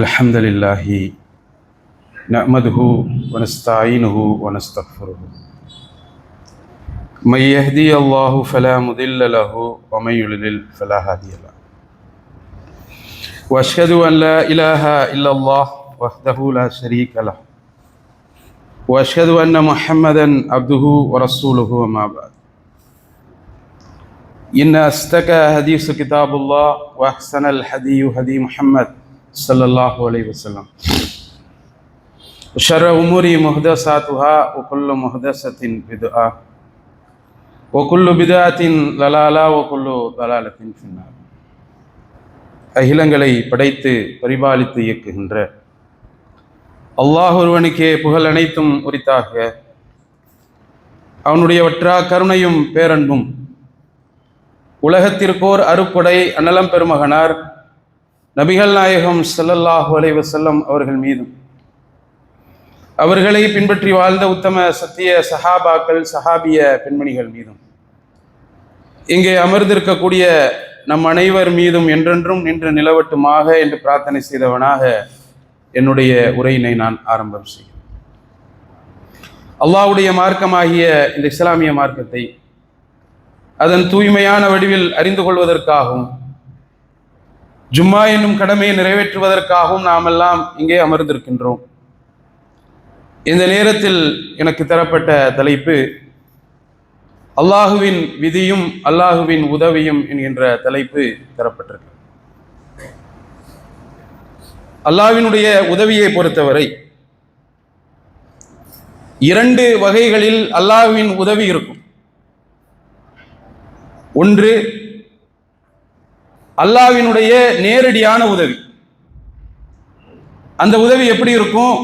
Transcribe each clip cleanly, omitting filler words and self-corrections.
إن الحمد لله نحمده ونستعينه ونستغفره من يهدي الله فلا مضل له ومن يضلل فلا هادي له وأشهد أن لا إله إلا الله وحده لا شريك له وأشهد أن محمدا عبده ورسوله وما بعد إن أصدق حديث كتاب الله وأحسن الحديث هدي محمد صلى الله عليه وسلم وشر الأمور محدثاتها وكل محدثة بدعة وكل بدعة ضلالة وكل ضلالة في النار. அகிலங்களை படைத்து பரிபாலித்து இயக்குகின்ற அல்லாஹ் ஒருவனுக்கே புகழ் அனைத்தும் உரித்தாக. அவனுடைய வற்றா கருணையும் பேரன்பும் உலகத்திற்கோர் அருக்கொடை அன்னலம் பெருமகனார் நபிகள் நாயகம் ஸல்லல்லாஹு அலைஹி வஸல்லம் அவர்கள் மீதும் அவர்களை பின்பற்றி வாழ்ந்த உத்தம சத்திய சஹாபாக்கள் சஹாபிய பெண்மணிகள் மீதும் இங்கே அமர்ந்திருக்கக்கூடிய நம் அனைவர் மீதும் என்றென்றும் நின்று நிலவட்டுமாக என்று பிரார்த்தனை செய்தவனாக என்னுடைய உரையினை நான் ஆரம்பம் செய்கிறேன். அல்லாஹ்வுடைய மார்க்கமாகிய இந்த இஸ்லாமிய மார்க்கத்தை அதன் தூய்மையான வடிவில் அறிந்து கொள்வதற்காகவும் ஜும்மா என்னும் கடமையை நிறைவேற்றுவதற்காகவும் நாம் எல்லாம் இங்கே அமர்ந்திருக்கின்றோம். இந்த நேரத்தில் எனக்கு தரப்பட்ட தலைப்பு அல்லாஹுவின் விதியும் அல்லாஹுவின் உதவியும் என்கின்ற தலைப்பு தரப்பட்டிருக்கு. அல்லாஹ்வினுடைய உதவியை பொறுத்தவரை இரண்டு வகைகளில் அல்லாஹ்வின் உதவி இருக்கும். ஒன்று அல்லாஹ்வினுடைய நேரடியான உதவி. அந்த உதவி எப்படி இருக்கும்?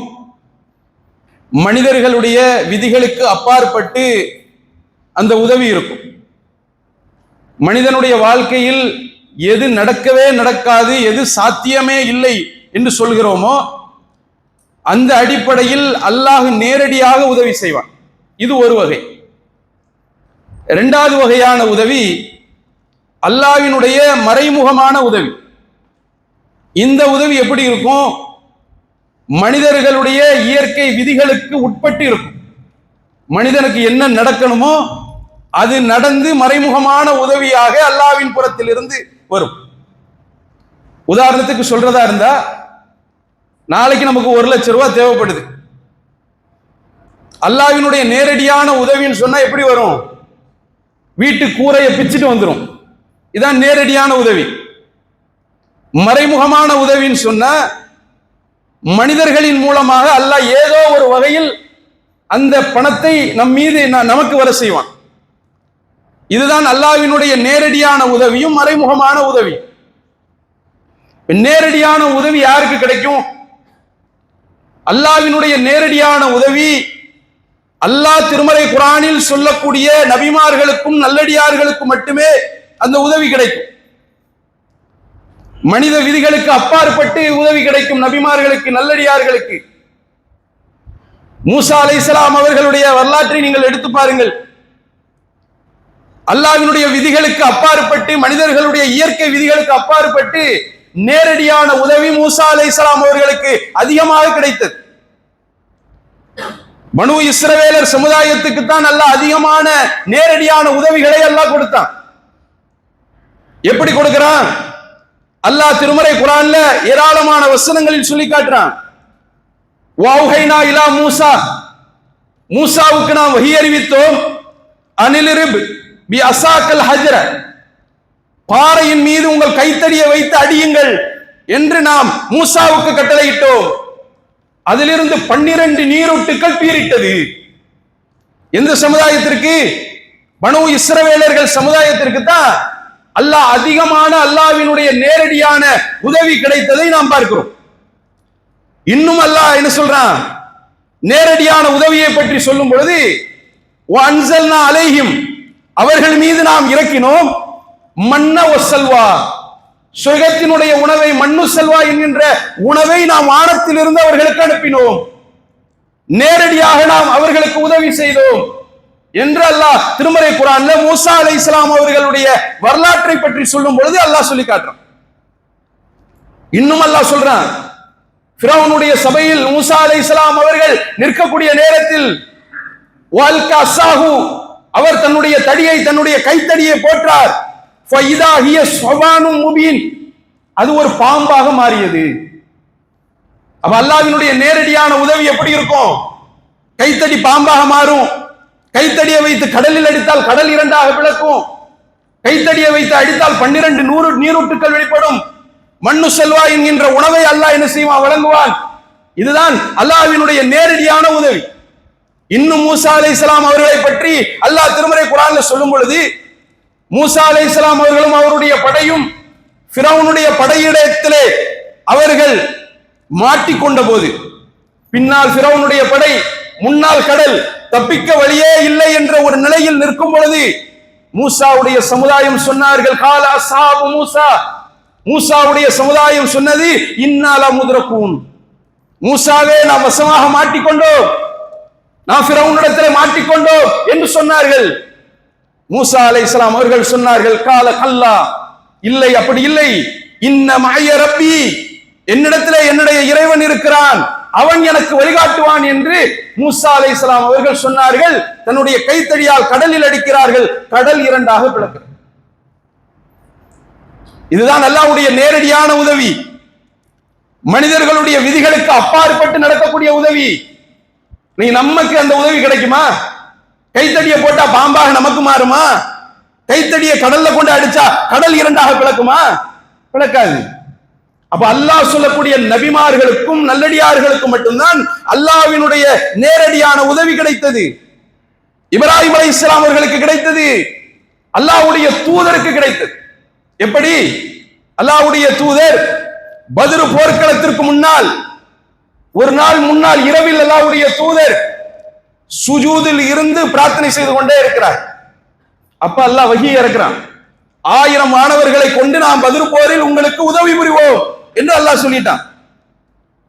மனிதர்களுடைய விதிகளுக்கு அப்பாற்பட்டு அந்த உதவி இருக்கும். மனிதனுடைய வாழ்க்கையில் எது நடக்கவே நடக்காது, எது சாத்தியமே இல்லை என்று சொல்கிறோமோ அந்த அடிப்படையில் அல்லாஹ் நேரடியாக உதவி செய்வான். இது ஒரு வகை. இரண்டாவது வகையான உதவி அல்லாஹ்வினுடைய மறைமுகமான உதவி. இந்த உதவி எப்படி இருக்கும்? மனிதர்களுடைய இயற்கை விதிகளுக்கு உட்பட்டு இருக்கும். மனிதனுக்கு என்ன நடக்கணுமோ அது நடந்து மறைமுகமான உதவியாக அல்லாஹ்வின் புறத்தில் இருந்து வரும். உதாரணத்துக்கு சொல்றதா இருந்தா, நாளைக்கு நமக்கு 1 லட்சம் ரூபாய் தேவைப்படுது. அல்லாஹ்வினுடைய நேரடியான உதவின்னு சொன்னா எப்படி வரும்? வீட்டு கூரையை பிச்சுட்டு வந்துடும். இதான் நேரடியான உதவி. மறைமுகமான உதவின்னு சொன்னா மனிதர்களின் மூலமாக அல்லாஹ் ஏதோ ஒரு வகையில் அந்த பணத்தை நம் மீது நமக்கு வர செய்வான். இதுதான் அல்லாஹ்வினுடைய நேரடியான உதவியும் மறைமுகமான உதவி. நேரடியான உதவி யாருக்கு கிடைக்கும்? அல்லாஹ்வினுடைய நேரடியான உதவி அல்லாஹ் திருமறை குர்ஆனில் சொல்லக்கூடிய நபிமார்களுக்கும் நல்லடியார்களுக்கும் மட்டுமே அந்த உதவி கிடைக்கும். மனித விதிகளுக்கு அப்பாற்பட்டு உதவி கிடைக்கும் நபிமார்களுக்கு நல்லடியார்களுக்கு. மூசா அலைஹிஸ்ஸலாம் அவர்களுடைய வரலாற்றை நீங்கள் எடுத்து பாருங்கள். அல்லாஹ்வினுடைய விதிகளுக்கு அப்பாற்பட்டு மனிதர்களுடைய இயற்கை விதிகளுக்கு அப்பாற்பட்டு நேரடியான உதவி மூசா அலைஹிஸ்ஸலாம் அவர்களுக்கு அதிகமாக கிடைத்தது. பனு இஸ்ரவேலர் சமுதாயத்துக்கு தான் அல்லாஹ் அதிகமான நேரடியான உதவிகளை அல்லாஹ் கொடுத்தான். எப்படி கொடுக்கிறான்? அல்லாஹ் திருமறை குர்ஆன்ல ஏராளமான வசனங்களில் சொல்லி காட்டுறான். வௌஹைனா இலா மூசா, மூசாவுக்கு நாம் வஹி அறிவித்தோம், அனிலிரிப் பி அசாக்கல் ஹஜ்ர, பாறையின் மீது உங்கள் கைத்தடியை வைத்து அடியுங்கள் என்று நாம் மூசாவுக்கு கட்டளையிட்டோம். அதிலிருந்து 12 நீரூற்றுக்கள் பீரிட்டது. எந்த சமுதாயத்திற்கு? பனு இஸ்ரவேலர்கள் சமுதாயத்திற்கு தான் அல்லாஹ் அதிகமான அல்லாஹ்வினுடைய நேரடியான உதவி கிடைத்ததை நாம் பார்க்கிறோம். இன்னும் அல்லாஹ் என்ன சொல்றான்? நேரடியான உதவியை பற்றி சொல்லும் பொழுது வஅன்ஸல்னா அலைஹிம், அவர்கள் மீது நாம் இறக்கினோம் மன்ன வஸல்வா, சுகத்தினுடைய உணவை, மன்னு செல்வா என்கின்ற உணவை நாம் வானத்திலிருந்து அவர்களுக்கு அனுப்பினோம். நேரடியாக நாம் அவர்களுக்கு உதவி செய்தோம் என்று அல்லாஹ் திருமறை குர்ஆன்ல மூசா அலைஹிஸ்ஸலாம் அவர்களுடைய வரலாற்றை பற்றி சொல்லும் பொழுது அல்லாஹ் சொல்லி காட்டுறான். இன்னும் அல்லாஹ் சொல்றான், ஃபிரௌனுடைய சபையில் மூசா அலைஹிஸ்ஸலாம் அவர்கள் நிற்கக்கூடிய நேரத்தில் வல்கா அஸ்ஸாஹு, அவர் தன்னுடைய தடியை, தன்னுடைய கைத்தடியை போட்டார். ஃபைதா ஹிய ஸுபானும் முபீன், அது ஒரு பாம்பாக மாறியது. அப்ப அல்லாஹ்வினுடைய நேரடியான உதவி எப்படி இருக்கும்? கைத்தடி பாம்பாக மாறும். கைத்தடியை வைத்து கடலில் அடித்தால் கடல் இரண்டாக பிளக்கும். கைத்தடியை வைத்து அடித்தால் 12 நீரூற்றுக்கள் வெளிப்படும். மண்ணு செல்வா என்கின்ற உணவை அல்லாஹ் என்ன செய்வான்? வழங்குவான். இதுதான் அல்லாஹ்வினுடைய நேரடியான உதவி. இன்னும் மூசா அலைஹிஸ்ஸலாம் அவர்களை பற்றி அல்லாஹ் திருமறை குர்ஆன்ல சொல்லும் பொழுது, மூசா அலைஹிஸ்ஸலாம் அவர்களும் அவருடைய படையும் ஃபிரௌனுடைய படையிடத்திலே அவர்கள் மாட்டிக்கொண்ட போது, பின்னால் ஃபிரௌனுடைய படை, முன்னால் கடல், தப்பிக்க வழியே இல்லை என்ற ஒரு நிலையில் நிற்கும் பொழுது மூசாவுடைய சமுதாயம் சொன்னார்கள், கால அஸ்ஹாபு மூசா, மூசாவுடைய சமுதாயம் சொன்னது, இன்னால முத்ரகூன், மூசாவே நாம் வசமாக மாட்டிக்கொண்டோம், நாம் ஃபிரௌனிடத்தில் மாட்டிக்கொண்டோம் என்று சொன்னார்கள். மூசா அலைஹிஸ்ஸலாம் அவர்கள் சொன்னார்கள், கால கல்லா, இல்லை, அப்படி இல்லை, இன்ன மஅய ரப்பி, என்னிடத்திலே என்னுடைய இறைவன் இருக்கிறான், அவன் எனக்கு வழிகாட்டுவான் என்று மூசா அலைஹிஸ்ஸலாம் அவர்கள் சொன்னார்கள். தன்னுடைய கைத்தடியால் கடலில் அடிக்கிறார்கள், கடல் இரண்டாக பிளக்கிறது. இதுதான் அல்லாஹ்வுடைய நேரடியான உதவி, மனிதர்களுடைய விதிகளுக்கு அப்பாற்பட்டு நடக்கக்கூடிய உதவி. நீ நமக்கு அந்த உதவி கிடைக்குமா? கைத்தடியை போட்டா பாம்பாக நமக்கு மாறுமா? கைத்தடியை கடல்ல கொண்டு அடிச்சா கடல் இரண்டாக பிளக்குமா? பிளக்காது. அப்ப அல்லாஹ் சொல்லக்கூடிய நபிமார்களுக்கும் நல்லடியார்களுக்கும் மட்டும்தான் அல்லாஹ்வினுடைய நேரடியான உதவி கிடைத்தது. இப்ராஹிம் அலைஹிஸ்ஸலாம் அவர்களுக்கு கிடைத்தது, அல்லாஹ்வுடைய தூதருக்கு கிடைத்தது. எப்படி? அல்லாஹ்வுடைய தூதர் பத்ர் போர்க்களத்திற்கு முன்னால், ஒரு நாள் முன்னால் இரவில் அல்லாஹ்வுடைய தூதர் சுஜூதில் இருந்து பிரார்த்தனை செய்து கொண்டே இருக்கிறார். அப்ப அல்லாஹ் வஹீயை இறக்குறான், 1000 மாணவர்களை கொண்டு நாம் பத்ர் போரில் உங்களுக்கு உதவி புரிவோம் என்று அல்லாஹ் சொல்லிட்டான்.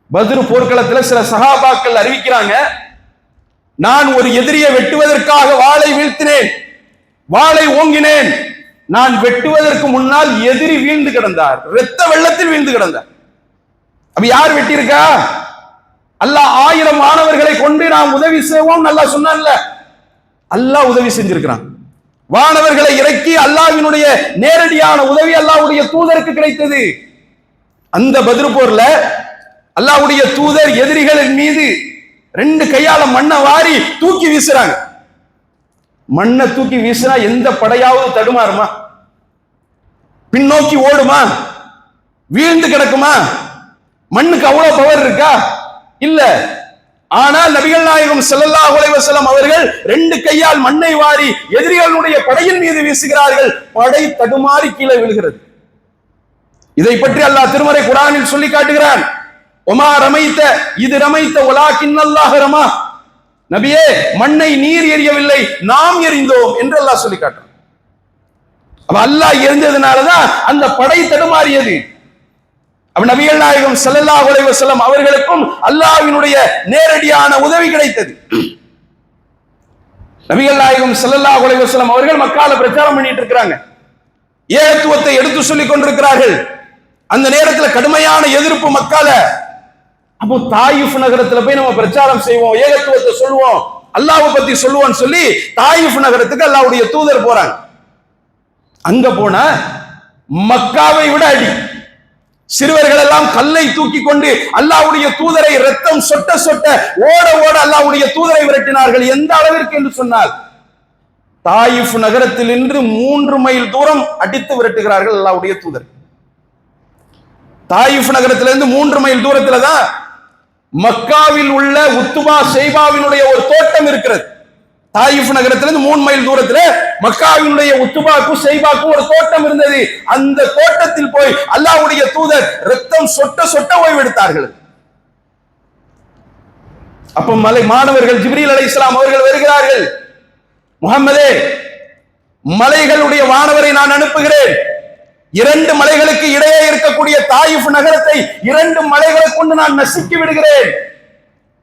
பத்ர் போர்க்களத்தில் சில சஹாபாக்கள் அறிவிக்கிறாங்க, நான் ஒரு எதிரியை வெட்டுவதற்காக வாளை வீழ்த்தினேன், வாளை ஓங்கினேன், நான் வெட்டுவதற்கு முன்னால் எதிரி வீழ்ந்து கிடந்தார், இரத்த வெள்ளத்தில் வீழ்ந்து கிடந்தார். அப்ப யார் வெட்டியிருக்கா? அல்லாஹ் 1000 மாணவர்களை கொண்டு நாம் உதவி செய்வோம் அல்லாஹ் சொன்னான்ல, அல்லாஹ் உதவி செஞ்சிருக்கிறான். வானவர்களை இறக்கி அல்லாஹ்வினுடைய நேரடியான உதவி அல்லாஹ்வுடைய தூதருக்கு கிடைத்தது. அந்த பத்ர் போர்ல அல்லாஹ்வுடைய தூதர் எதிரிகளின் மீது 2 கையால மண்ணை வாரி தூக்கி வீசுறாங்க. மண்ணை தூக்கி வீசினா எந்த படையாவது தடுமாறுமா? பின்னோக்கி ஓடுமா? வீழ்ந்து கிடக்குமா? மண்ணுக்கு அவ்வளவு பவர் இருக்கா? இல்ல. ஆனால் நபிகள் நாயகம் ஸல்லல்லாஹு அலைஹி வஸல்லம் அவர்கள் 2 கையால் மண்ணை வாரி எதிரிகளுடைய படையின் மீது வீசுகிறார்கள், படை தடுமாறி கீழே விழுகிறது. இதை பற்றி அல்லாஹ் திருமறை குர்ஆனில் சொல்லி காட்டுகிறான், ஒமா ரமைத்த இது ரமைத்த வலாக்கின்னல்லாஹ் ரமா, நபியே மண்ணை நீர் எறியவில்லை, நாம் எறிந்தோம் என்று அல்லாஹ் சொல்லி காட்டுறான். அப்ப அல்லாஹ் எறிந்ததுனாலதான் அந்த படை தடுமாறியது. அப்ப நபிகள் நாயகம் ஸல்லல்லாஹு அலைஹி வஸல்லம் அவர்களுக்கும் அல்லாஹ்வினுடைய நேரடியான உதவி கிடைத்தது. நபிகள் நாயகம் ஸல்லல்லாஹு அலைஹி வஸல்லம் அவர்கள் மக்கால பிரச்சாரம் பண்ணிட்டு இருக்கிறாங்க, ஏகத்துவத்தை எடுத்து சொல்லிக் கொண்டிருக்கிறார்கள். அந்த நேரத்தில் கடுமையான எதிர்ப்பு மக்கால. அப்போ தாயிஃப் நகரத்துல போய் நம்ம பிரச்சாரம் செய்வோம், ஏகத்துவத்தை சொல்லுவோம், அல்லாஹ்வை பத்தி சொல்லுவோம் சொல்லி தாயிஃப் நகரத்துக்கு அல்லாஹ்வுடைய தூதர் போறாங்க. அங்க போன மக்காவை விட அடி, சிறுவர்கள் எல்லாம் கல்லை தூக்கி கொண்டு அல்லாஹ்வுடைய தூதரை ரத்தம் சொட்ட சொட்ட ஓட ஓட அல்லாஹ்வுடைய தூதரை விரட்டினார்கள். எந்த அளவிற்கு என்று சொன்னால், தாயிஃப் நகரத்தில் இன்று 3 மைல் தூரம் அடித்து விரட்டுகிறார்கள் அல்லாஹ்வுடைய தூதர். தாயிஃப் நகரத்திலிருந்து 3 மைல் தூரத்துல தான் மக்காவில் உள்ள உத்துபா ஷைபாவினுடைய ஒரு தோட்டம் இருக்கிறது. தாயிஃப் நகரத்திலிருந்து 3 மைல் தூரத்துல மக்காவினுடைய உத்துபாக்கும் ஷைபாக்கும் ஒரு தோட்டம் இருந்தது. அந்த தோட்டத்தில் போய் அல்லாஹ்வுடைய தூதர் ரத்தம் சொட்ட சொட்ட ஓய்வெடுத்தார்கள். அப்ப மாணவர்கள் ஜிப்ரீல் அலைஹிஸ்ஸலாம் அவர்கள் வருகிறார்கள், முஹம்மதே மலைகளுடைய வானவரை நான் அனுப்புகிறேன், 2 மலைகளுக்கு இடையே இருக்கக்கூடிய தாயிஃப் நகரத்தை 2 மலைகளை கொண்டு நான் நசுக்கி விடுகிறேன்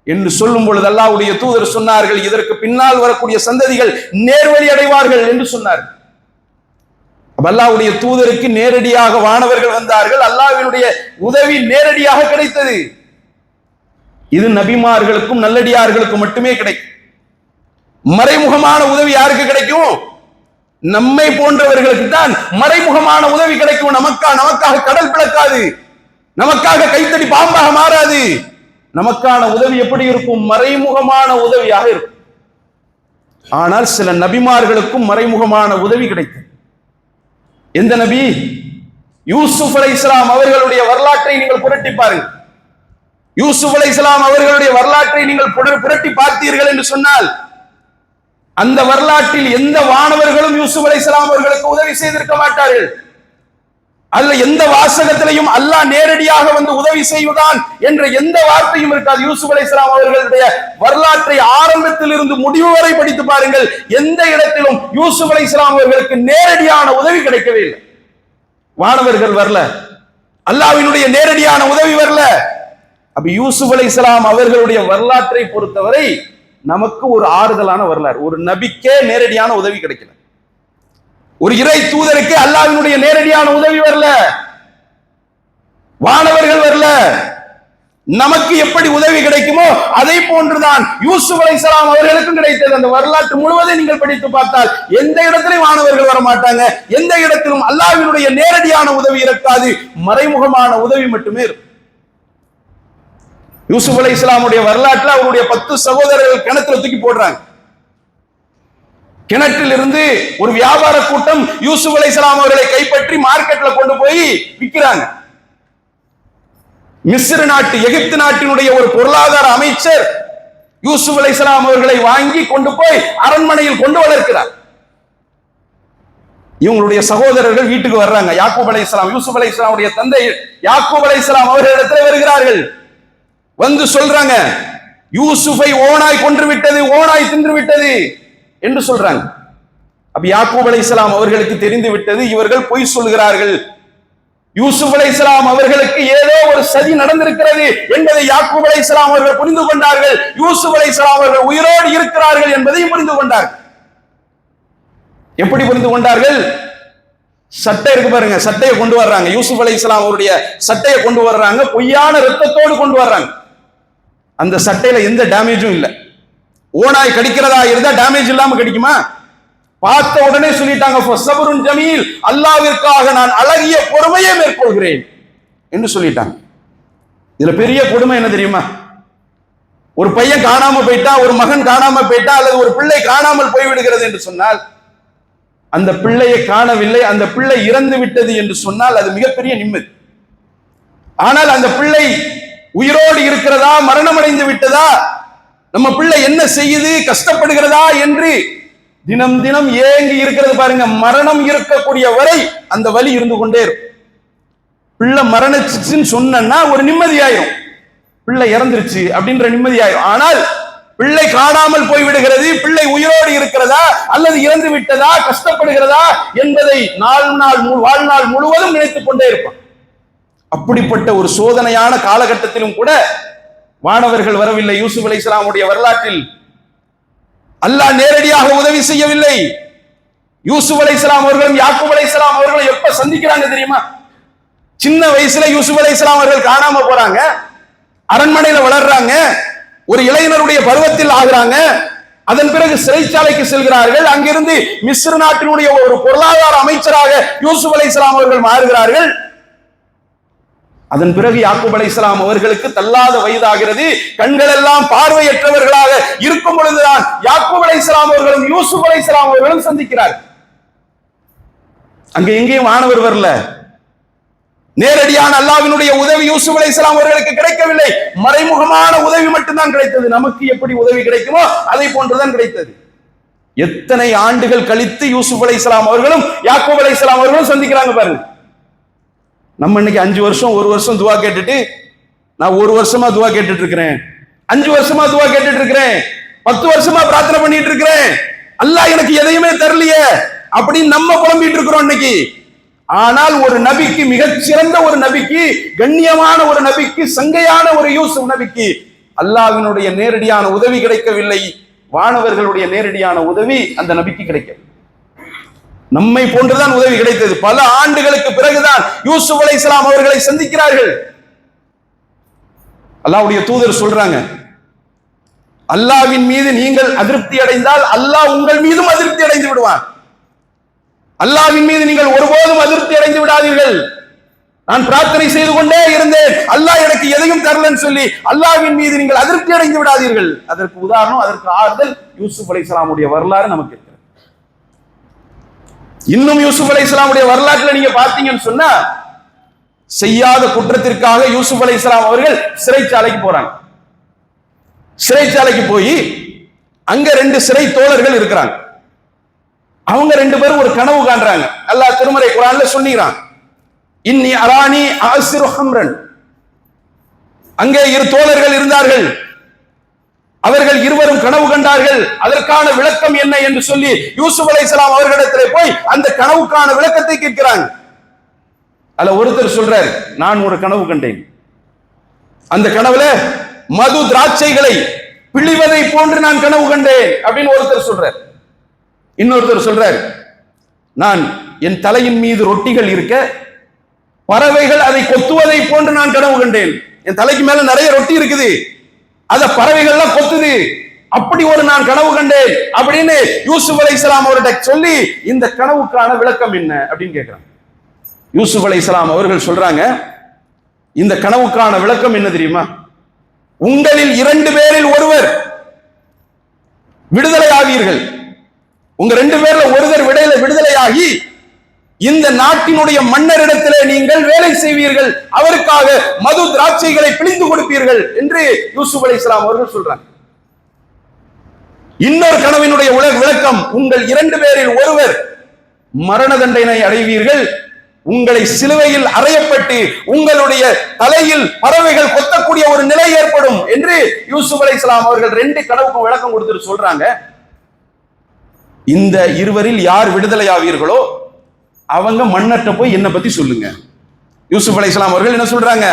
என்று சொல்லும் பொழுது அல்லாஹ்வுடைய தூதர் சொன்னார்கள், இதற்கு பின்னால் வரக்கூடிய சந்ததிகள் நேர்வழி அடைவார்கள் என்று சொன்னார்கள். அல்லாஹ்வுடைய தூதருக்கு நேரடியாக வானவர்கள் வந்தார்கள், அல்லாஹ்வினுடைய உதவி நேரடியாக கிடைத்தது. இது நபிமார்களுக்கும் நல்லடியார்களுக்கும் மட்டுமே கிடைக்கும். மறைமுகமான உதவி யாருக்கு கிடைக்கும்? நம்மை போன்றவர்களுக்கு தான் மறைமுகமான உதவி கிடைக்கும். நமக்காக கடல் பிளக்காது, நமக்காக கைத்தடி பாம்பாக மாறாது. நமக்கான உதவி எப்படி இருக்கும்? மறைமுகமான உதவியாக இருக்கும். ஆனால் சில நபிமார்களுக்கும் மறைமுகமான உதவி கிடைக்கும். எந்த நபி? யூசுப் அலைஹிஸ்ஸலாம் அவர்களுடைய வரலாற்றை நீங்கள் புரட்டி பாருங்கள். யூசுப் அலைஹிஸ்ஸலாம் அவர்களுடைய வரலாற்றை நீங்கள் புரட்டி பார்த்தீர்கள் என்று சொன்னால், அந்த வரலாற்றில் எந்த வானவர்களும் யூசுப் அலைஹிஸ்ஸலாம் அவர்களுக்கு உதவி செய்திருக்க மாட்டார்கள். அல்ல எந்த வாசகத்திலையும் அல்லாஹ் நேரடியாக வந்து உதவி செய்வதான் என்ற எந்த வார்த்தையும் இருக்காது. யூசுப் அலைஹிஸ்ஸலாம் அவர்களுடைய வரலாற்றை ஆரம்பத்தில் இருந்து முடிவு வரை படித்து பாருங்கள். எந்த இடத்திலும் யூசுப் அலைஹிஸ்ஸலாம் அவர்களுக்கு நேரடியான உதவி கிடைக்கவே இல்லை. வானவர்கள் வரல, அல்லாஹ்வினுடைய நேரடியான உதவி வரல. அப்ப யூசுப் அலைஹிஸ்ஸலாம் அவர்களுடைய வரலாற்றை பொறுத்தவரை நமக்கு ஒரு ஆறுதலான வரலாறு. ஒரு நபிக்கே நேரடியான உதவி கிடைக்கல, ஒரு இறை தூதருக்கே அல்லாஹ்வினுடைய நேரடியான உதவி வரல, வானவர்கள் வரல. நமக்கு எப்படி உதவி கிடைக்குமோ அதை போன்றுதான் யூசுப் அலைஹிஸ்ஸலாம் அவர்களுக்கும் கிடைத்தது. அந்த வரலாற்று முழுவதும் நீங்கள் படித்து பார்த்தால் எந்த இடத்திலும் வானவர்கள் வர மாட்டாங்க, எந்த இடத்திலும் அல்லாஹ்வினுடைய நேரடியான உதவி இருக்காது, மறைமுகமான உதவி மட்டுமே இருக்கும். யூசுப் அலைஹிஸ்ஸலாமுடைய வரலாற்றில் அவருடைய 10 சகோதரர்கள் கிணத்துல தூக்கி போடுறாங்க. கிணற்றில் இருந்து ஒரு வியாபார கூட்டம் யூசுப் அலைஹிஸ்ஸலாம் அவர்களை கைப்பற்றி மார்க்கெட்ல கொண்டு போய் விற்கிறாங்க. மிஸ்ர் நாட்டு, எகிப்து நாட்டினுடைய ஒரு பொருளாதார அமைச்சர் யூசுப் அலைஹிஸ்ஸலாம் அவர்களை வாங்கி கொண்டு போய் அரண்மனையில் கொண்டு வளர்க்கிறார். இவங்களுடைய சகோதரர்கள் வீட்டுக்கு வர்றாங்க. யாக்கூப் அலைஹிஸ்ஸலாம், யூசுப் அலைஹிஸ்ஸலாமுடைய தந்தை யாக்கூப் அலைஹிஸ்ஸலாம் அவர்களிடத்தில் வருகிறார்கள். வந்து சொல்றாங்க, யூசுஃபை ஓனாய் கொன்று விட்டது, ஓனாய் தின்று விட்டது என்று சொல்றாங்க. அப்ப யாக்கூப் அலைஹிஸ்ஸலாம் அவர்களுக்கு தெரிந்து விட்டது, இவர்கள் பொய் சொல்கிறார்கள். யூசுப் அலைஹிஸ்ஸலாம் அவர்களுக்கு ஏதோ ஒரு சதி நடந்திருக்கிறது என்பதை யாக்கூப் அலைஹிஸ்ஸலாம் அவர்கள் புரிந்து கொண்டார்கள். யூசுப் அலைஹிஸ்ஸலாம் அவர்கள் உயிரோடு இருக்கிறார்கள் என்பதையும் புரிந்து கொண்டார்கள். எப்படி புரிந்து கொண்டார்கள்? சட்டை இருக்கு பாருங்க, சட்டையை கொண்டு வர்றாங்க. யூசுப் அலைஹிஸ்ஸலாம் அவருடைய சட்டையை கொண்டு வர்றாங்க, பொய்யான ரத்தத்தோடு கொண்டு வர்றாங்க. அந்த சட்டையில எந்த டேமேஜும் இல்லை. ஓனாய் கடிக்கிறதா இருந்தா டேமேஜ் இல்லாம கடிக்குமா? பார்த்த உடனே சொல்லிட்டாங்க, ஃபஸபருன் ஜமீல், அல்லாஹ்விற்காக நான் அழகிய பொறுமையை மேற்கொள்கிறேன் என்று சொல்லிட்டாங்க. இதுல பெரிய கொடுமை என்ன தெரியுமா? ஒரு பையன் காணாம போயிட்டா, ஒரு மகன் காணாம போயிட்டா, அல்லது ஒரு பிள்ளை காணாமல் போய்விடுகிறது என்று சொன்னால், அந்த பிள்ளையை காணவில்லை, அந்த பிள்ளை இறந்து விட்டது என்று சொன்னால் அது மிகப்பெரிய நிம்மதி. ஆனால் அந்த பிள்ளை உயிரோடு இருக்கிறதா, மரணம் அடைந்து விட்டதா, நம்ம பிள்ளை என்ன செய்யுது, கஷ்டப்படுகிறதா என்று தினம் தினம் ஏங்கி இருக்கிறது பாருங்க. மரணம் இருக்கக்கூடிய வரை அந்த வலி இருந்து கொண்டே இருக்கும். பிள்ளை மரணிச்சுன்னு சொன்னா ஒரு நிம்மதியாயிரும், பிள்ளை இறந்துருச்சு அப்படின்ற நிம்மதியாயிரும். ஆனால் பிள்ளை காணாமல் போய்விடுகிறது, பிள்ளை உயிரோடு இருக்கிறதா அல்லது இறந்து விட்டதா, கஷ்டப்படுகிறதா என்பதை வாழ்நாள் முழுவதும் நினைத்துக் கொண்டே இருப்பான். அப்படிப்பட்ட ஒரு சோதனையான காலகட்டத்திலும் கூட வானவர்கள் வரவில்லை. யூசுப் அலைஹிஸ்ஸலாமுடைய வரலாற்றில் அல்லாஹ் நேரடியாக உதவி செய்யவில்லை. யூசுப் அலைஹிஸ்ஸலாம் அவர்களும் யாக்கூப் அலைஹிஸ்ஸலாம் அவர்களும் எப்ப சந்திக்கிறாங்க தெரியுமா? சின்ன வயசுல யூசுப் அலைஹிஸ்ஸலாம் அவர்கள் காணாம போறாங்க, அரண்மனையில வளர்றாங்க, ஒரு இளைஞருடைய பருவத்தில் ஆகிறாங்க. அதன் பிறகு சிறைச்சாலைக்கு செல்கிறார்கள். அங்கிருந்து மிஸ்ர் நாட்டினுடைய ஒரு பொருளாதார அமைச்சராக யூசுப் அலைஹிஸ்ஸலாம் அவர்கள் மாறுகிறார்கள். அதன் பிறகு யாக்கூப் அலைஹிஸ்ஸலாம் அவர்களுக்கு தள்ளாத வயதாகிறது. கண்கள் எல்லாம் பார்வையற்றவர்களாக இருக்கும் பொழுதுதான் யாக்கூப் அலைஹிஸ்ஸலாம் அவர்களும் யூசுப் அலைஹிஸ்ஸலாம் அவர்களும் சந்திக்கிறார். அங்க எங்கேயும் வானவர் வரல, நேரடியான அல்லாஹ்வினுடைய உதவி யூசுப் அலைஹிஸ்ஸலாம் அவர்களுக்கு கிடைக்கவில்லை, மறைமுகமான உதவி மட்டும்தான் கிடைத்தது. நமக்கு எப்படி உதவி கிடைக்குமோ அதை போன்றுதான் கிடைத்தது. எத்தனை ஆண்டுகள் கழித்து யூசுப் அலைஹிஸ்ஸலாம் அவர்களும் யாக்கூப் அலைஹிஸ்ஸலாம் அவர்களும் சந்திக்கிறாங்க பாருங்க. நம்ம இன்னைக்கு 5 வருஷம் 1 வருஷம் துவா கேட்டுட்டு, நான் 1 வருஷமா துவா கேட்டுட்டு இருக்கிறேன், 5 வருஷமா துவா கேட்டுட்டு இருக்கிறேன், 10 வருஷமா பிரார்த்தனை பண்ணிட்டு இருக்கிறேன், அல்லாஹ் எனக்கு எதையுமே தரலையே அப்படின்னு நம்ம புலம்பிட்டு இருக்கிறோம் இன்னைக்கு. ஆனால் ஒரு நபிக்கு, மிகச்சிறந்த ஒரு நபிக்கு, கண்ணியமான ஒரு நபிக்கு, சங்கையான ஒரு யூசுப் நபிக்கு அல்லாஹ்வினுடைய நேரடியான உதவி கிடைக்கவில்லை, வானவர்களுடைய நேரடியான உதவி அந்த நபிக்கு கிடைக்கவில்லை. நம்மை போன்றுதான் உதவி கிடைத்தது. பல ஆண்டுகளுக்கு பிறகுதான் யூசுப் அலைஹிஸ்ஸலாம் அவர்களை சந்திக்கிறார்கள். அல்லாஹ்வுடைய தூதர் சொல்றாங்க, அல்லாஹ்வின் மீது நீங்கள் அதிருப்தி அடைந்தால் அல்லாஹ் உங்கள் மீதும் அதிருப்தி அடைந்து விடுவான். அல்லாஹ்வின் மீது நீங்கள் ஒருபோதும் அதிருப்தி அடைந்து விடாதீர்கள். நான் பிரார்த்தனை செய்து கொண்டே இருந்தேன், அல்லாஹ் எனக்கு எதையும் தரலன்னு சொல்லி அல்லாஹ்வின் மீது நீங்கள் அதிருப்தி அடைந்து விடாதீர்கள். அதற்கு உதாரணம், அதற்கு ஆறுதல் யூசுப் அலைஹிஸ்ஸலாமுடைய வரலாறு நமக்கு இருக்கிறது. இன்னும் யூசுப் அலைஹிஸ்ஸலாமுடைய வரலாற்றுல நீங்க பார்த்தீங்கன்னு சொன்னா, செய்யாத குற்றத்திற்காக யூசுப் அலைஹிஸ்ஸலாம் அவர்கள் சிறைச்சாலைக்கு போறாங்க. சிறைச்சாலைக்கு போய் அங்க 2 சிறை தோழர்கள் இருக்கிறாங்க. அவங்க 2 பேரும் ஒரு கனவு காண்றாங்க. அல்லாஹ் திருமறை குர்ஆன்ல சொல்லிறான், இன்னி அரானி ஆசிரு ஹம்ரன். அங்கே 2 தோழர்கள் இருந்தார்கள். அவர்கள் இருவரும் கனவு கண்டார்கள். அதற்கான விளக்கம் என்ன என்று சொல்லி யூசுப் அலைஹிஸ்ஸலாம் அவர்களிடத்திலே போய் அந்த கனவுக்கான விளக்கத்தை கேட்கிறாங்க. அல்ல ஒருத்தர் சொல்றார், நான் ஒரு கனவு கண்டேன். அந்த கனவுல மது திராட்சைகளை பிழிவதை போன்று நான் கனவு கண்டேன் அப்படின்னு ஒருத்தர் சொல்றார். இன்னொருத்தர் சொல்றார், நான் என் தலையின் மீது ரொட்டிகள் இருக்க பறவைகள் அதை கொத்துவதை போன்று நான் கனவு கண்டேன். என் தலைக்கு மேல நிறைய ரொட்டி இருக்குது, அத பறவைகள்லாம் கொத்துது, அப்படி ஒரு நான் கனவு கண்டேன் அப்படின்னு யூசுப் அலைஹிஸ்ஸலாம் அவர்கிட்ட சொல்லி இந்த கனவுக்கான விளக்கம் என்ன அப்படின்னு கேட்கிறாங்க. யூசுப் அலைஹிஸ்ஸலாம் அவர்கள் சொல்றாங்க, இந்த கனவுக்கான விளக்கம் என்ன தெரியுமா? உங்களில் 2 பேரில் ஒருவர் விடுதலை ஆவீர்கள். உங்க 2 பேர்ல ஒருவர் விடுதலையாகி இந்த நாட்டினுடைய மன்னரிடத்திலே நீங்கள் வேலை செய்வீர்கள், அவருக்காக மது திராட்சைகளை பிழிந்து கொடுப்பீர்கள் என்று யூசுப் அலைஹிஸ்ஸலாம் அவர்கள் சொல்றாங்க. இன்னொரு கனவினுடைய விளக்கம், உங்கள் 2 பேரில் ஒருவர் மரண தண்டனை அடைவீர்கள், உங்களை சிலுவையில் அறையப்பட்டு உங்களுடைய தலையில் பறவைகள் கொத்தக்கூடிய ஒரு நிலை ஏற்படும் என்று யூசுப் அலைஹிஸ்ஸலாம் அவர்கள் 2 கனவுக்கும் விளக்கம் கொடுத்துட்டு சொல்றாங்க. இந்த இருவரில் யார் விடுதலை ஆவீர்களோ அவங்க மன்னர்ட்ட போய் என்ன பத்தி சொல்லுங்க. யூசுப் அலைஹிஸ்ஸலாம் அவர்கள் என்ன சொல்றாங்க,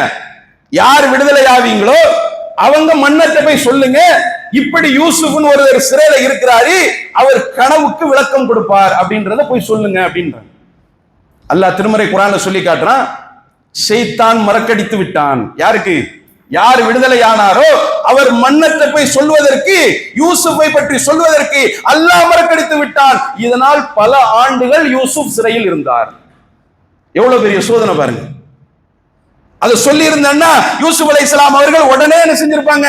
யார் விடுதலை ஆவீங்களோ அவங்க மன்னர்ட்ட போய் சொல்லுங்க, இப்படி யூசுப்னு ஒருவர் சிறையில இருக்கிறாரு, அவர் கனவுக்கு விளக்கம் கொடுப்பார் அப்படின்றத போய் சொல்லுங்க அப்படின்றாங்க. அல்லாஹ் திருமறை குர்ஆன்ல சொல்லி காட்டுறான், ஷைத்தான் மறக்கடித்து விட்டான். யாருக்கு? யார் விடுதலை ஆனாரோ அவர் மன்னத்தை போய் சொல்வதற்கு, யூசுஃபை பற்றி சொல்வதற்கு அல்லாஹ் மறக்கடித்து விட்டான். இதனால் பல ஆண்டுகள் யூசுப் சிறையில் இருந்தார். எவ்வளவு பெரிய சோதனை பாருங்க. அது சொல்லி இருந்தான்னா யூசுப் அலைஹிஸ்ஸலாம் அவர்கள் உடனே என்ன செஞ்சிருப்பாங்க?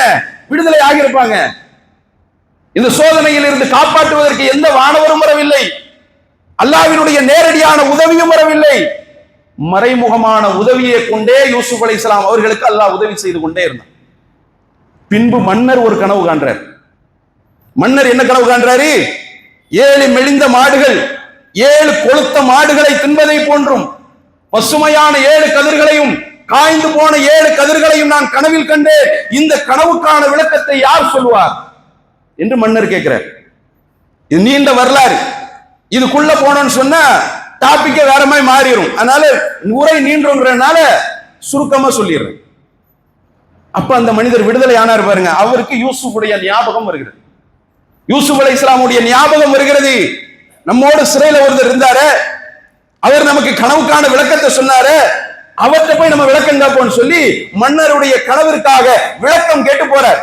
விடுதலை ஆகியிருப்பாங்க. இந்த சோதனையில் இருந்து காப்பாற்றுவதற்கு எந்த வானவரும் வரவில்லை, அல்லாஹ்வினுடைய நேரடியான உதவியும் வரவில்லை. மறைமுகமான உதவியை கொண்டே யூசுப் அலைஹிஸ்ஸலாம் அவர்களுக்கு அல்லாஹ் உதவி செய்து கொண்டே இருந்தான். பின்பு மன்னர் ஒரு கனவு காண்றார். மன்னர் என்ன கனவு காண்றாரு? 7 மெலிந்த மாடுகள் 7 கொழுத்த மாடுகளை தின்பதை போன்றும் பசுமையான 7 கதிர்களையும் காய்ந்து போன 7 கதிர்களையும் நான் கனவில் கண்டேன். இந்த கனவுக்கான விளக்கத்தை யார் சொல்வார் என்று மன்னர் கேட்கிறார். இது நீண்ட வரலாறு. இதுக்குள்ள போனோம்னு சொன்னா டாபிக்கே வேற மாதிரி மாறிடும். அதனால உரை நீண்டுங்கிறதுனால சுருக்கமா சொல்லிடுறேன். அப்ப அந்த மனிதர் விடுதலை ஆனார் பாருங்க, அவருக்கு யூசுஃபுடைய ஞாபகம் வருகிறது. யூசுப் அலைஹிஸ்ஸலாமுடைய ஞாபகம் வருகிறது. நம்மோடு சிறையில ஒருத்தர் இருந்தாரு, அவர் நமக்கு கனவுக்கான விளக்கத்தை சொன்னாரு, அவர்கிட்ட போய் நம்ம விளக்கம் கேட்போம்னு சொல்லி மன்னருடைய கனவிற்காக விளக்கம் கேட்டு போறார்.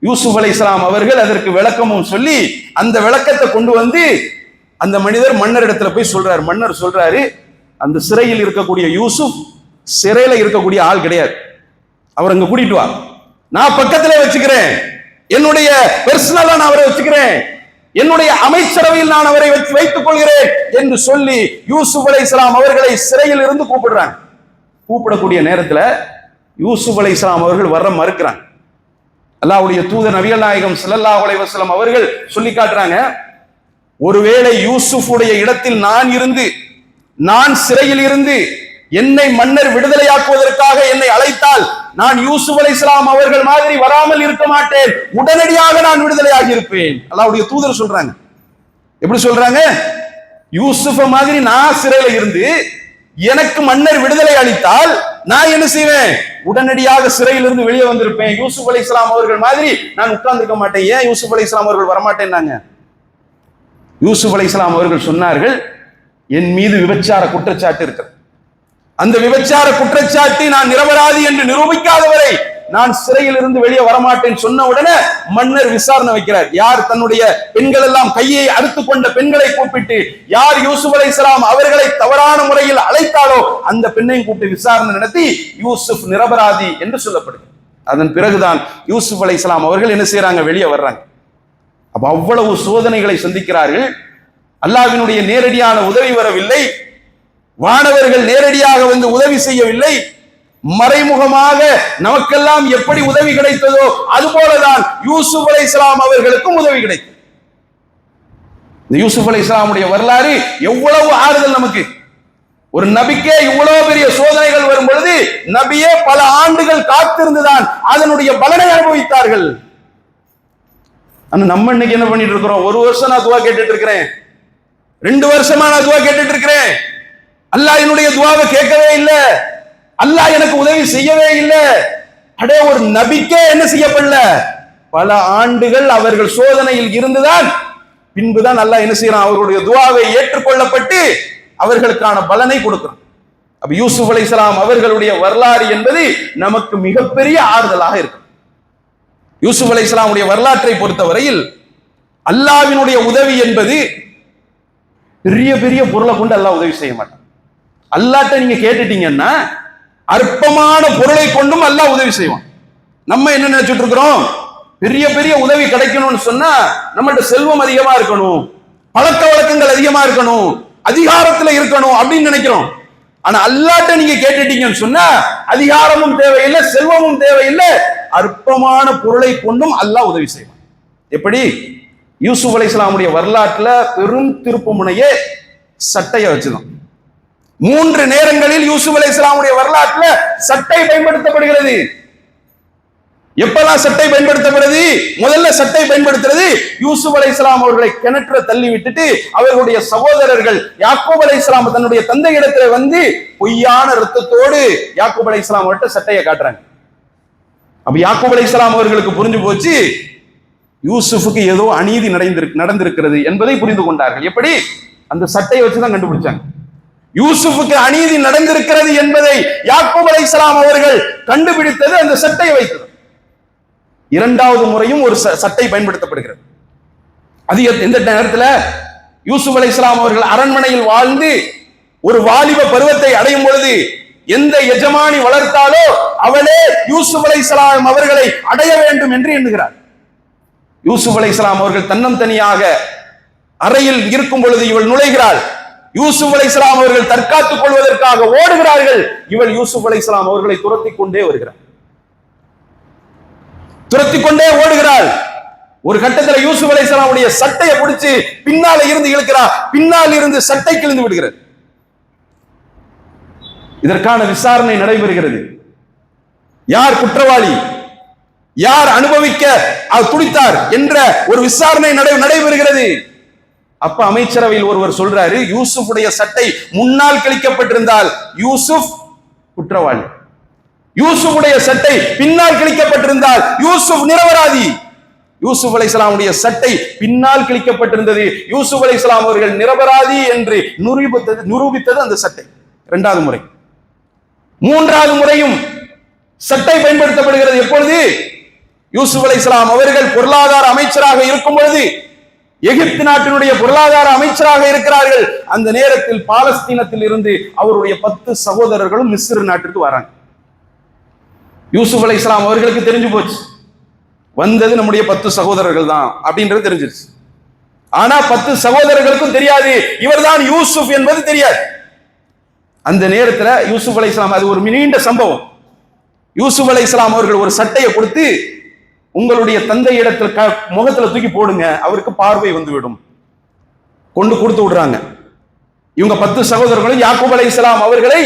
யூசுப் அலைஹிஸ்ஸலாம் அவர்கள் அதற்கு விளக்கமும் சொல்லி அந்த விளக்கத்தை கொண்டு வந்து அந்த மனிதர் மன்னரிடத்துல போய் சொல்றாரு. மன்னர் சொல்றாரு, அந்த சிறையில் இருக்கக்கூடிய யூசுப் சிறையில இருக்கக்கூடிய ஆள் கிடையாது, அவர் அங்க கூட்டிட்டு வா, நான் பக்கத்திலே வச்சுக்கிறேன், என்னுடைய பெர்சனலா நான் அவரை வச்சுக்கிறேன், என்னுடைய அமைச்சரவையில் நான் அவரை வைத்துக் கொள்கிறேன் என்று சொல்லி யூசுப் அலைஹிஸ்ஸலாம் அவர்களை சிறையில் இருந்து கூப்பிடுறாங்க. கூப்பிடக்கூடிய நேரத்துல யூசுப் அலைஹிஸ்ஸலாம் அவர்கள் வர மறுக்கிறாங்க. அல்லாஹ்வுடைய தூதர் நபிகள் நாயகம் ஸல்லல்லாஹு அலைஹி வஸல்லம் அவர்கள் சொல்லி காட்டுறாங்க, ஒருவேளை யூசுஃபுடைய இடத்தில் நான் இருந்து, நான் சிறையில் இருந்து என்னை மன்னர் விடுதலையாக்குவதற்காக என்னை அழைத்தால் நான் யூசுப் அலைஹிஸ்ஸலாம் அவர்கள் மாதிரி வராமல் இருக்க மாட்டேன், உடனடியாக நான் விடுதலையாகி இருப்பேன். அல்லாஹ்வுடைய தூதர் சொல்றாங்க. எப்படி சொல்றாங்க? யூசுஃப மாதிரி நான் சிறையில இருந்து எனக்கு மன்னர் விடுதலை அளித்தால் நான் என்ன செய்வேன்? உடனடியாக சிறையிலிருந்து வெளியே வந்திருப்பேன். யூசுப் அலைஹிஸ்ஸலாம் அவர்கள் மாதிரி நான் உட்கார்ந்திருக்க மாட்டேன். ஏன் யூசுப் அலைஹிஸ்ஸலாம் அவர்கள் வரமாட்டேன்னாங்க? யூசுப் அலைஹிஸ்ஸலாம் அவர்கள் சொன்னார்கள், என் மீது விபச்சார குற்றச்சாட்டு இருக்கிறது, அந்த விபச்சார குற்றச்சாட்டு நான் நிரபராதி என்று நிரூபிக்காதவரை நான் சிறையில் இருந்து வெளியே வரமாட்டேன் சொன்ன உடனே மன்னர் விசாரணை வைக்கிறார். யார் தன்னுடைய பெண்கள் எல்லாம் கையை அறுத்து கொண்ட பெண்களை கூப்பிட்டு யார் யூசுப் அலைஹிஸ்ஸலாம் அவர்களை தவறான முறையில் அழைத்தாலோ அந்த பெண்ணையும் கூப்பிட்டு விசாரணை நடத்தி யூசுப் நிரபராதி என்று சொல்லப்படுது. அதன் பிறகுதான் யூசுப் அலைஹிஸ்ஸலாம் அவர்கள் என்ன செய்யறாங்க, வெளியே வர்றாங்க. அப்ப அவ்வளவு சோதனைகளை சந்திக்கிறார்கள். அல்லாஹ்வினுடைய நேரடியான உதவி வரவில்லை, வானவர்கள் நேரடியாக வந்து உதவி செய்யவில்லை, மறைமுகமாக நமக்கெல்லாம் எப்படி உதவி கிடைத்ததோ அதுபோலதான் யூசுப் அலைஹிஸ்ஸலாம் அவர்களுக்கும் உதவி கிடைத்தது. இந்த யூசுப் அலைஹிஸ்ஸலாமுடைய வரலாறு எவ்வளவு ஆறுதல் நமக்கு. ஒரு நபிக்கே இவ்வளவு பெரிய சோதனைகள் வரும் பொழுது நபியே பல ஆண்டுகள் காத்திருந்துதான் அதனுடைய பலனை அனுபவித்தார்கள். ஆனா நம்ம இன்னைக்கு என்ன பண்ணிட்டு இருக்கிறோம், ஒரு வருஷம் நான் துவா கேட்டுட்டு இருக்கிறேன், 2 வருஷமா நான் துவா கேட்டுட்டு இருக்கிறேன், அல்லாஹ் என்னுடைய துவாவை கேட்கவே இல்லை, அல்லாஹ் எனக்கு உதவி செய்யவே இல்லை. அடே, ஒரு நபிக்கே என்ன செய்யப்படல, பல ஆண்டுகள் அவர்கள் சோதனையில் இருந்துதான் பின்புதான் அல்லாஹ் என்ன செய்யறான், அவர்களுடைய துவாவை ஏற்றுக்கொள்ளப்பட்டு அவர்களுக்கான பலனை கொடுக்கிறான். அப்ப யூசுப் அலைஹிஸ்ஸலாம் அவர்களுடைய வரலாறு என்பது நமக்கு மிகப்பெரிய ஆறுதலாக இருக்கு. யூசுப் அலைஹிஸ்ஸலாமுடைய வரலாற்றை பொறுத்தவரையில் அல்லாஹ்வினுடைய உதவி என்பது பெரிய பெரிய பொருளை கொண்டு அல்லாஹ் உதவி செய்ய மாட்டான். அல்லாஹ்ட்ட நீங்க கேட்டுட்டீங்கன்னா அற்பமான பொருளை கொண்டும் அல்லாஹ் உதவி செய்வான். நம்ம என்ன நினைச்சிட்டு இருக்கிறோம், பெரிய பெரிய உதவி கிடைக்கணும்னு சொன்னா நம்மள்ட்ட செல்வம் அதிகமா இருக்கணும், பழக்க வழக்கங்கள் அதிகமா இருக்கணும், அதிகாரத்துல இருக்கணும் அப்படின்னு நினைக்கிறோம். ஆனா அல்லாஹ்ட்ட நீங்க கேட்டுட்டீங்கன்னு சொன்னா அதிகாரமும் தேவையில்லை, செல்வமும் தேவையில்லை, அற்பமான பொருளை கொண்டும் அல்லாஹ் உதவி செய்வான். எப்படி? யூசுப் அலைஹிஸ்ஸலாமுடைய வரலாற்றுல பெரும் திருப்பு முனையே சட்டையை வச்சுதான். 3 நேரங்களில் யூசுப் அலைஹிஸ்ஸலாமுடைய வரலாற்றுல சட்டை பயன்படுத்தப்படுகிறது. எப்பெல்லாம் சட்டை பயன்படுத்தப்படுது? முதல்ல சட்டை பயன்படுத்துறது யூசுப் அலைஹிஸ்ஸலாம் அவர்களை கிணற்ற தள்ளி விட்டுட்டு அவர்களுடைய சகோதரர்கள் யாக்கூப் அலைஹிஸ்ஸலாம் தன்னுடைய தந்தை இடத்துல வந்து பொய்யான ரத்தத்தோடு யாக்கூப் அலைஹிஸ்ஸலாம் அவர்கிட்ட சட்டையை காட்டுறாங்க. அப்ப யாக்கூப் அலைஹிஸ்ஸலாம் அவர்களுக்கு புரிஞ்சு போச்சு, யூசுஃபுக்கு ஏதோ அநீதி நடந்திருக்கிறது என்பதை புரிந்து கொண்டார்கள். எப்படி? அந்த சட்டையை வச்சுதான் கண்டுபிடிச்சாங்க. யூசுஃபுக்கு அநீதி நடந்திருக்கிறது என்பதை யாக்கூப் அலைஹிஸ்ஸலாம் அவர்கள் கண்டுபிடித்தது அந்த சட்டையை வைத்தது. 2வது முறையும் ஒரு சட்டை பயன்படுத்தப்படுகிறது. அது எந்த நேரத்தில்? யூசுப் அலைஹிஸ்ஸலாம் அவர்கள் அரண்மனையில் வாழ்ந்து ஒரு வாலிப பருவத்தை அடையும் பொழுது எந்த எஜமானி வளர்த்தாலோ அவளே யூசுப் அலைஹிஸ்ஸலாம் அவர்களை அடைய வேண்டும் என்று எண்ணுகிறார். யூசுப் அலைஹிஸ்ஸலாம் அவர்கள் தன்னம் தனியாக அறையில் இருக்கும் பொழுது இவள் நுழைகிறாள். யூசுப் அலைஹிஸ்ஸலாம் அவர்கள் தற்காத்துக் கொள்வதற்காக ஓடுகிறார்கள். இவள் யூசுப் அலைஹிஸ்ஸலாம் அவர்களை துரத்தி கொண்டே வருகிறார், துரத்தி கொண்டே ஓடுகிறாள். ஒரு கட்டத்தில் யூசுப் அலைஹிஸ்ஸலாமுடைய சட்டையை பிடிச்சு பின்னால இருந்து இழுக்கிறார், பின்னால் இருந்து சட்டை கிழிந்து விடுகிறது. இதற்கான விசாரணை நடைபெறுகிறது. யார் குற்றவாளி, யார் அனுபவிக்க துடித்தார் என்ற ஒரு விசாரணை நடைபெறுகிறது. அப்ப அமைச்சரவையில் ஒருவர் சொல்றாரு, யூசுஃபுடைய சட்டை முன்னால் கிழிக்கப்பட்டிருந்தால் யூசுப் குற்றவாளி, யூசுஃபுடைய சட்டை பின்னால் கிழிக்கப்பட்டிருந்தால் யூசுப் நிரபராதி. யூசுப் அலைஹிஸ்ஸலாமுடைய சட்டை பின்னால் கிழிக்கப்பட்டிருந்தது, யூசுப் அலைஹிஸ்ஸலாம் அவர்கள் நிரபராதி என்று நிரூபித்தது அந்த சட்டை. 2வது முறை. 3வது முறையும் சட்டை பயன்படுத்தப்படுகிறது. எப்பொழுது? யூசுப் அலைஹிஸ்ஸலாம் அவர்கள் பொருளாதார அமைச்சராக இருக்கும் பொழுது, எகிப்து நாட்டினுடைய பொருளாதார அமைச்சராக இருக்கிறார்கள். அந்த நேரத்தில் பாலஸ்தீனத்தில் இருந்து அவருடைய 10 சகோதரர்களும் மிஸ்ர் நாட்டிற்கு வராங்க. யூசுப் அலைஹிஸ்ஸலாம் அவர்களுக்கு தெரிஞ்சு போச்சு, வந்தது நம்முடைய 10 சகோதரர்கள் தான் அப்படின்றது தெரிஞ்சிருச்சு. ஆனா 10 சகோதரர்களுக்கும் தெரியாது இவர்தான் யூசுப் என்பது தெரியாது. அந்த நேரத்தில் யூசுப் அலைஹிஸ்ஸலாம், அது ஒரு நீண்ட சம்பவம். யூசுப் அலைஹிஸ்ஸலாம் அவர்கள் ஒரு சட்டையை கொடுத்து, உங்களுடைய தந்தை இடத்துல முகத்துல தூக்கி போடுங்க, அவருக்கு பார்வை வந்துவிடும், கொண்டு கொடுத்து விடுறாங்க. இவங்க 10 சகோதரர்களும் யாக்கூப் அலைஹிஸ்ஸலாம் அவர்களை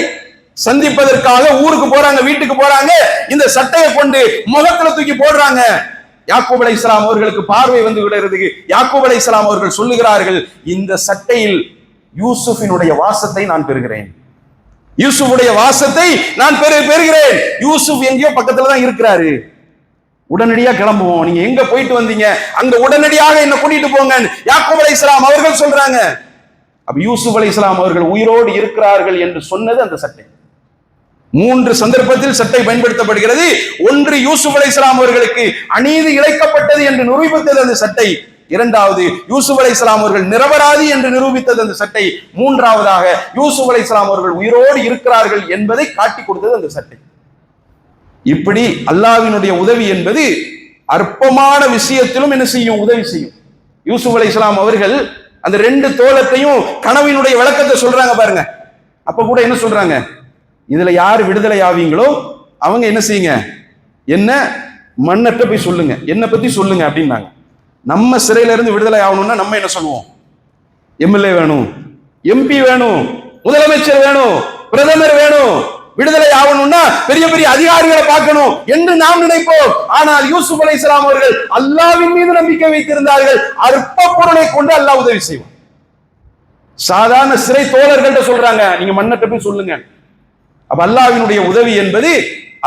சந்திப்பதற்காக ஊருக்கு போறாங்க, வீட்டுக்கு போறாங்க. இந்த சட்டையை கொண்டு முகத்துல தூக்கி போடுறாங்க. யாக்கூப் அலைஹிஸ்ஸலாம் அவர்களுக்கு பார்வை வந்து விடுகிறது. யாக்கூப் அலைஹிஸ்ஸலாம் அவர்கள் சொல்லுகிறார்கள், இந்த சட்டையில் யூசுஃபினுடைய வாசத்தை நான் பெறுகிறேன், யூசுஃபுடைய வாசத்தை நான் பெறுகிறேன். யூசுப் எங்கேயோ பக்கத்துல தான் இருக்கிறாரு, உடனடியா கிளம்புவோம், நீங்க எங்க போயிட்டு வந்தீங்க அங்க உடனடியாக என்ன கூட்டிட்டு போங்க யாக்கூப் அலைஹிஸ்ஸலாம் அவர்கள் சொல்றாங்க. அப்ப யூசுப் அலைஹிஸ்ஸலாம் அவர்கள் உயிரோடு இருக்கிறார்கள் என்று சொன்னது அந்த சட்டை. 3 சந்தர்ப்பத்தில் சட்டை பயன்படுத்தப்படுகிறது. ஒன்று யூசுப் அலைஹிஸ்ஸலாம் அவர்களுக்கு அநீதி இழைக்கப்பட்டது என்று நிரூபித்தது அந்த சட்டை. இரண்டாவது யூசுப் அலைஹிஸ்ஸலாம் அவர்கள் நிரபராதி என்று நிரூபித்தது அந்த சட்டை. மூன்றாவதாக யூசுப் அலைஹிஸ்ஸலாம் அவர்கள் உயிரோடு இருக்கிறார்கள் என்பதை காட்டி கொடுத்தது அந்த சட்டை. இப்படி அல்லாஹ்வினுடைய உதவி என்பது அற்பமான விஷயத்திலும் என்ன செய்யும்? உதவி செய்யும். யூசுப் அலைஹிஸ்ஸலாம் அவர்கள் அந்த 2 தோளத்தையும் கனவினுடைய விளக்கத்தை சொல்றாங்க பாருங்க. அப்ப கூட என்ன சொல்றாங்க? இதுல யார் விடுதலை ஆவீங்களோ அவங்க என்ன செய்யுங்க, என்ன மன்னட்ட போய் சொல்லுங்க, என்னை பத்தி சொல்லுங்க அப்படின்னாங்க. நம்ம சிறையில இருந்து விடுதலை ஆகணும்னா நம்ம என்ன சொல்லுவோம்? எம்எல்ஏ வேணும், எம்பி வேணும், முதலமைச்சர் வேணும், பிரதமர் வேணும், விடுதலை ஆகணும்னா பெரிய பெரிய அதிகாரிகளை பார்க்கணும் என்று நாம் நினைப்போம். ஆனால் யூசுப் அலைஹிஸ்ஸலாம் அவர்கள் அல்லாஹ்வின் மீது நம்பிக்கை வைத்திருந்தார்கள். அற்ப பொருளை கொண்டு அல்லாஹ் உதவி செய்வான். சாதாரண சிறை தோழர்கள்ட்ட சொல்றாங்க, நீங்க மன்னட்ட போய் சொல்லுங்க. அப்ப அல்லாஹ்வினுடைய உதவி என்பது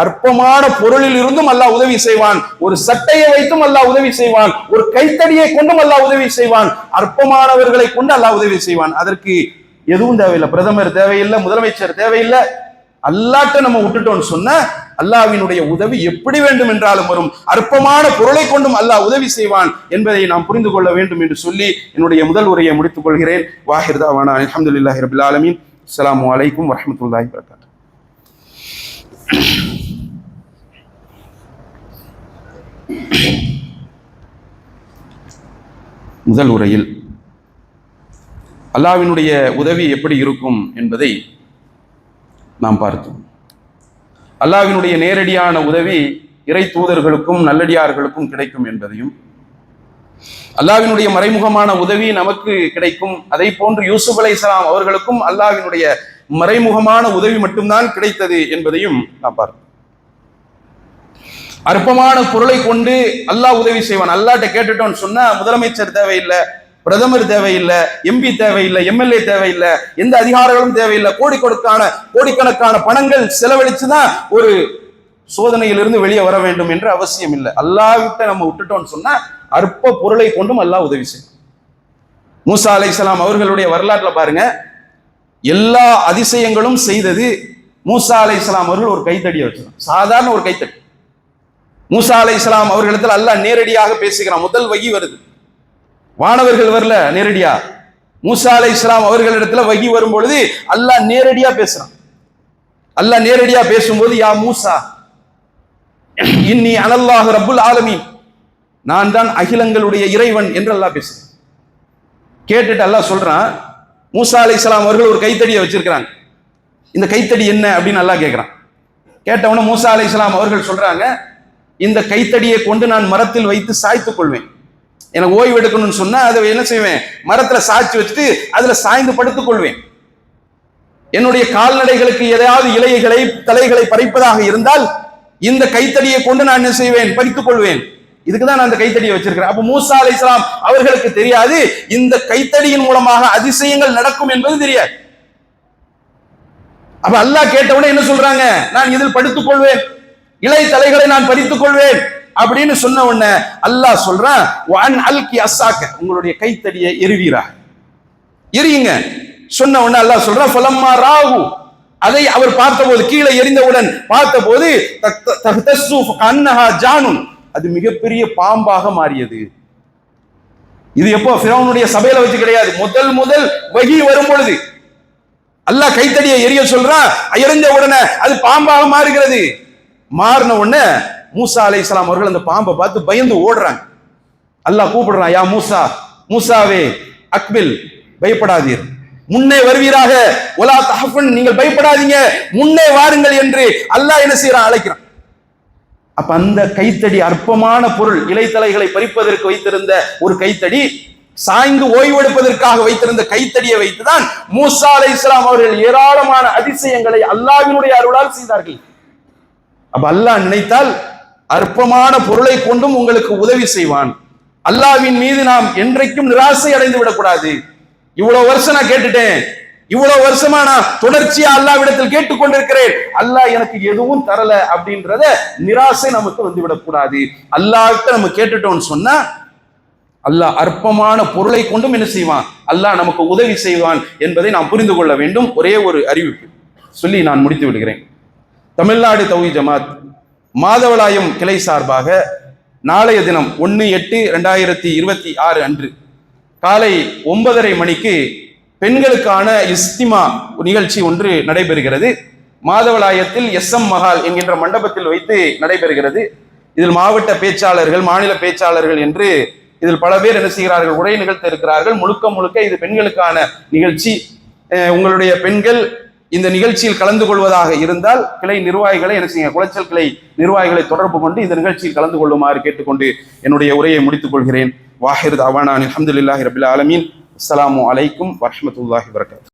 அற்பமான பொருளில் இருந்தும் அல்லாஹ் உதவி செய்வான். ஒரு சட்டையை வைத்தும் அல்லாஹ் உதவி செய்வான். ஒரு கைத்தடியை கொண்டும் அல்லாஹ் உதவி செய்வான். அற்பமானவர்களை கொண்டு அல்லாஹ் உதவி செய்வான். அதற்கு எதுவும் தேவையில்லை, பிரதமர் தேவையில்லை, முதலமைச்சர் தேவையில்லை. அல்லாஹ்ட்ட நம்ம விட்டுட்டோம்னு சொன்ன அல்லாஹ்வினுடைய உதவி எப்படி வேண்டும் என்றாலும் வரும். அற்பமான பொருளை கொண்டும் அல்லாஹ் உதவி செய்வான் என்பதை நாம் புரிந்து கொள்ள வேண்டும் என்று சொல்லி என்னுடைய முதல் உரையை முடித்துக் கொள்கிறேன். வாஹிர் தாவானா அல்ஹம்துலில்லாஹி ரப்பில் ஆலமீன். அஸ்ஸலாமு அலைக்கும் வரஹ்மத்துல்லாஹி வபரகாத்துஹு. முதல் உரையில் அல்லாஹ்வினுடைய உதவி எப்படி இருக்கும் என்பதை நாம் பார்த்தோம். அல்லாஹ்வினுடைய நேரடியான உதவி இறை தூதர்களுக்கும் நல்லடியார்களுக்கும் கிடைக்கும் என்பதையும், அல்லாஹ்வினுடைய மறைமுகமான உதவி நமக்கு கிடைக்கும். அதை போன்று யூசுப் அலைஹிஸ்ஸலாம் அவர்களுக்கும் அல்லாஹ்வினுடைய மறைமுகமான உதவி மட்டும்தான் கிடைத்தது என்பதையும் நாம் பார்த்தோம். அற்பமான பொருளை கொண்டு அல்லாஹ் உதவி செய்வான். அல்லாஹ்ட்ட கேட்டுட்டோம்னு சொன்னா முதலமைச்சர் தேவையில்லை, பிரதமர் தேவையில்லை, எம்பி தேவையில்லை, எம்எல்ஏ தேவையில்லை, எந்த அதிகாரிகளும் தேவையில்லை. கோடிக்கணக்கான பணங்கள் செலவழிச்சுதான் ஒரு சோதனையிலிருந்து வெளியே வர வேண்டும் என்ற அவசியம் இல்லை. அல்லாஹ்விட்ட நம்ம விட்டுட்டோம்னு சொன்னா அற்ப பொருளை கொண்டும் அல்லாஹ் உதவி செய்யும். மூசா அலைஹிஸ்ஸலாம் அவர்களுடைய வரலாற்றுல பாருங்க, எல்லா அதிசயங்களும் செய்தது மூசா அலைஹிஸ்ஸலாம் அவர்கள் ஒரு கைத்தடியை வச்சிருக்காங்க. சாதாரண ஒரு கைத்தடி. மூசா அலைஹிஸ்ஸலாம் அவர்களிடத்தில் அல்லாஹ் நேரடியாக பேசுகிறான். முதல் வகி வருது, வானவர்கள் வரல, நேரடியா மூசா அலைஹிஸ்ஸலாம் அவர்களிடத்துல வகி வரும் பொழுது அல்லாஹ் நேரடியா பேசுறான். அல்லாஹ் நேரடியா பேசும்போது, யா மூசா இன்னி அனல்லாஹு ரப்புல் ஆலமீன், நான் தான் அகிலங்களுடைய இறைவன் என்று அல்லாஹ் பேசுறான். கேட்டுட்டு அல்லாஹ் சொல்றான், மூசா அலைஹிஸ்ஸலாம் அவர்கள் ஒரு கைத்தடியை வச்சிருக்கிறாங்க, இந்த கைத்தடி என்ன அப்படின்னு அல்லாஹ் கேட்கிறான். கேட்டவன மூசா அலைஹிஸ்ஸலாம் அவர்கள் சொல்றாங்க, இந்த கைத்தடியை கொண்டு நான் மரத்தில் வைத்து சாய்த்துக் கொள்வேன். எனக்கு ஓய்வு எடுக்கணும்னு சொன்னா அதை என்ன செய்வேன்? மரத்துல சாய்ச்சி வச்சுட்டு அதுல சாய்ந்து படுத்துக் கொள்வேன். என்னுடைய கால்நடைகளுக்கு எதையாவது இலைகளை தலைகளை பறிப்பதாக இருந்தால் இந்த கைத்தடியை கொண்டு நான் என்ன செய்வேன்? பறித்துக் கொள்வேன். இதுக்குதான் நான் அந்த கைத்தடியை வச்சிருக்கிறேன். அப்ப மூசா அலைஹிஸ்ஸலாம் அவர்களுக்கு தெரியாது இந்த கைத்தடியின் மூலமாக அதிசயங்கள் நடக்கும் என்பது தெரியாது. அப்ப அல்லாஹ் கேட்டவுடனே என்ன சொல்றாங்க? நான் இதில் படுத்துக் கொள்வேன், இலை தலைகளை நான் பறித்துக் கொள்வேன் அப்படின்னு சொன்ன உடனே அல்லாஹ் சொல்றான், வன் அல்கி அஸ்ஸாக்க, உங்களுடைய கைத்தடியை எறிவீரா, எரியுங்க. சொன்ன உடனே அல்லாஹ் சொல்றான், ஃபலம்மா ராஹு, அதை அவர் பார்த்தபோது, கீழே எறிந்தவுடன் பார்த்தபோது, தஹ்தஸ்ஸு கன்னஹா ஜானுன், அது மிகப்பெரிய பாம்பாக மாறியது. இது எப்போ? ஃபிரௌனுடைய சபையில வச்சு கிடையாது, முதல் வஹி வரும் பொழுது அல்லாஹ் கைத்தடியை எரிய சொல்றான். எரிஞ்ச உடனே அது பாம்பாக மாறுகிறது. மாறின உடனே மூசா அலைஹிஸ்ஸலாம் அவர்கள் அந்த பாம்பை பார்த்து பயந்து ஓடுறாங்க. அல்லாஹ் கூப்பிடுறான், யா மூசா, மூசாவே அக்பில், பயப்படாதீர், முன்னே வருவீராக, ஒலா தஹஃபன், நீங்கள் பயப்படாதீங்க, முன்னே வாருங்கள் என்று அல்லாஹ் என்ன செய்யறான்? அழைக்கிறான். அப்ப அந்த கைத்தடி அற்பமான பொருள், இலைத்தலைகளை பறிப்பதற்கு வைத்திருந்த ஒரு கைத்தடி, சாய்ந்து ஓய்வெடுப்பதற்காக வைத்திருந்த கைத்தடியை வைத்துதான் மூசா அலைஹிஸ்ஸலாம் அவர்கள் ஏராளமான அதிசயங்களை அல்லாஹ்வினுடைய அருளால் செய்தார்கள். அப்ப அல்லாஹ் நினைத்தால் அற்பமான பொருளை கொண்டும் உங்களுக்கு உதவி செய்வான். அல்லாஹ்வின் மீது நாம் என்றைக்கும் நிராசை அடைந்து விடக்கூடாது. இவ்வளவு வருஷம் நான் கேட்டுட்டேன், இவ்வளவு வருஷமா நான் தொடர்ச்சியா அல்லாஹ்விடத்தில் கேட்டுக்கொண்டிருக்கிறேன், அல்லாஹ் எனக்கு எதுவும் தரல அப்படின்றத நிராசை நமக்கு வந்து விடக்கூடாது. அல்லாஹ்கிட்ட நம்ம கேட்டுட்டோம்னு சொன்னா அல்லாஹ் அற்பமான பொருளை கொண்டும் என்ன செய்வான்? அல்லாஹ் நமக்கு உதவி செய்வான் என்பதை நாம் புரிந்து கொள்ள வேண்டும். ஒரே ஒரு அறிவிப்பு சொல்லி நான் முடித்து விடுகிறேன். தமிழ்நாடு தௌஹீத் ஜமாத் மாதவளாயம் கிளை சார்பாக நாளைய தினம் 1/8/2026 அன்று காலை 9:30 மணிக்கு பெண்களுக்கான இஸ்திமா நிகழ்ச்சி ஒன்று நடைபெறுகிறது. மாதவளாயத்தில் SM மஹால் என்கின்ற மண்டபத்தில் வைத்து நடைபெறுகிறது. இதில் மாவட்ட பேச்சாளர்கள், மாநில பேச்சாளர்கள் என்று இதில் பல பேர் என்ன செய்கிறார்கள், உரை நிகழ்த்த இருக்கிறார்கள். முழுக்க முழுக்க இது பெண்களுக்கான நிகழ்ச்சி. உங்களுடைய பெண்கள் இந்த நிகழ்ச்சியில் கலந்து கொள்வதாக இருந்தால் கிளை நிர்வாகிகளை என்ன செய்யுங்க, குளச்சல் கிளை நிர்வாகிகளை தொடர்பு கொண்டு இந்த நிகழ்ச்சியில் கலந்து கொள்ளுமாறு கேட்டுக்கொண்டு என்னுடைய உரையை முடித்துக் கொள்கிறேன். வாஹிர் தாவானா அல்ஹம்துலில்லாஹி ரபில் ஆலமீன். அஸ்ஸலாமு அலைக்கும் வரஹ்மத்துல்லாஹி வபரகாத்துஹு.